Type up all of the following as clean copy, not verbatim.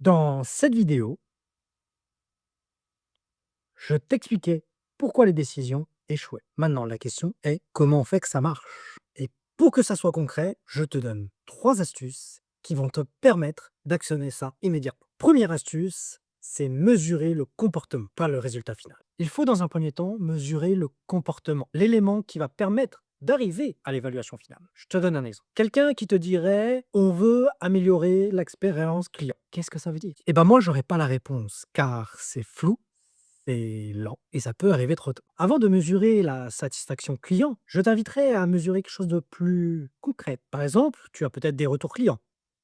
Dans cette vidéo, je t'expliquais pourquoi les décisions échouaient. Maintenant, la question est comment on fait que ça marche? Et pour que ça soit concret, je te donne 3 astuces qui vont te permettre d'actionner ça immédiatement. Première astuce, c'est mesurer le comportement, pas le résultat final. Il faut dans un premier temps mesurer le comportement, l'élément qui va permettre d'arriver à l'évaluation finale. Je te donne un exemple. Quelqu'un qui te dirait on veut améliorer l'expérience client. Qu'est-ce que ça veut dire? Eh ben moi, j'aurais pas la réponse car c'est flou, c'est lent et ça peut arriver trop tôt. Avant de mesurer la satisfaction client, je t'inviterai à mesurer quelque chose de plus concret. Par exemple, tu as peut-être des retours clients,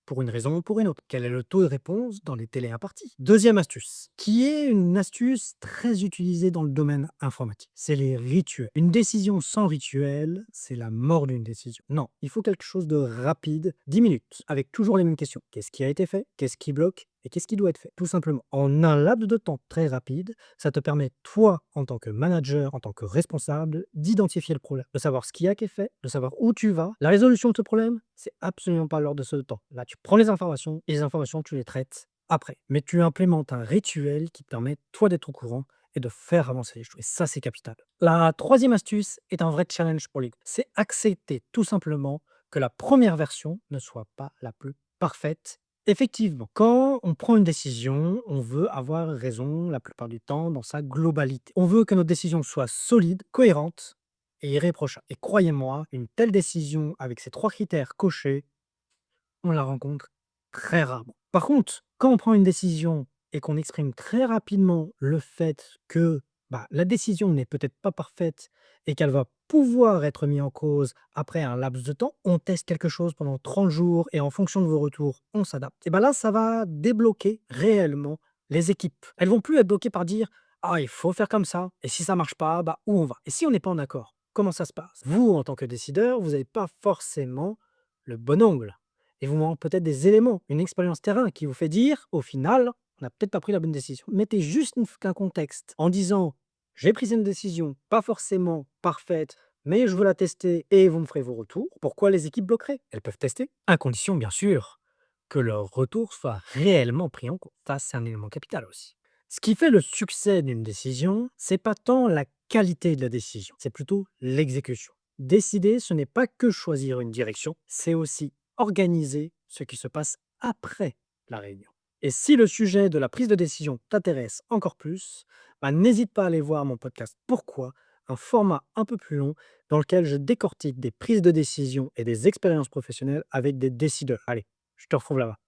pour une raison ou pour une autre. Quel est le taux de réponse dans les télé imparties? Deuxième astuce, qui est une astuce très utilisée dans le domaine informatique, c'est les rituels. Une décision sans rituel, c'est la mort d'une décision. Non, il faut quelque chose de rapide, 10 minutes, avec toujours les mêmes questions. Qu'est-ce qui a été fait? Qu'est-ce qui bloque? Et qu'est-ce qui doit être fait? Tout simplement. En un laps de temps très rapide, ça te permet, toi, en tant que manager, en tant que responsable, d'identifier le problème, de savoir ce qui a été fait, de savoir où tu vas. La résolution de ce problème, c'est absolument pas l'ordre de ce temps. Là, tu prends les informations et les informations, tu les traites après. Mais tu implémentes un rituel qui te permet, toi, d'être au courant et de faire avancer les choses. Et ça, c'est capital. La troisième astuce est un vrai challenge pour les groupes. C'est accepter tout simplement que la première version ne soit pas la plus parfaite. Effectivement, quand on prend une décision, on veut avoir raison la plupart du temps dans sa globalité. On veut que nos décisions soient solides, cohérentes et irréprochables. Et croyez-moi, une telle décision avec ces 3 critères cochés, on la rencontre très rarement. Par contre, quand on prend une décision et qu'on exprime très rapidement le fait que, la décision n'est peut-être pas parfaite et qu'elle va pouvoir être mise en cause après un laps de temps, on teste quelque chose pendant 30 jours et en fonction de vos retours, on s'adapte. Et là, ça va débloquer réellement les équipes. Elles vont plus être bloquées par dire: «Ah, il faut faire comme ça et si ça marche pas, où on va?» Et si on n'est pas en accord, comment ça se passe? Vous, en tant que décideur, vous n'avez pas forcément le bon angle. Et vous manque peut-être des éléments, une expérience terrain qui vous fait dire, au final, on n'a peut-être pas pris la bonne décision. Mettez juste qu'un contexte en disant, j'ai pris une décision pas forcément parfaite, mais je veux la tester et vous me ferez vos retours. Pourquoi les équipes bloqueraient? Elles peuvent tester, à condition bien sûr que leur retour soit réellement pris en compte. Ça, c'est un élément capital aussi. Ce qui fait le succès d'une décision, c'est pas tant la qualité de la décision, c'est plutôt l'exécution. Décider, ce n'est pas que choisir une direction, c'est aussi organiser ce qui se passe après la réunion. Et si le sujet de la prise de décision t'intéresse encore plus, n'hésite pas à aller voir mon podcast Pourquoi, un format un peu plus long dans lequel je décortique des prises de décision et des expériences professionnelles avec des décideurs. Allez, je te retrouve là-bas.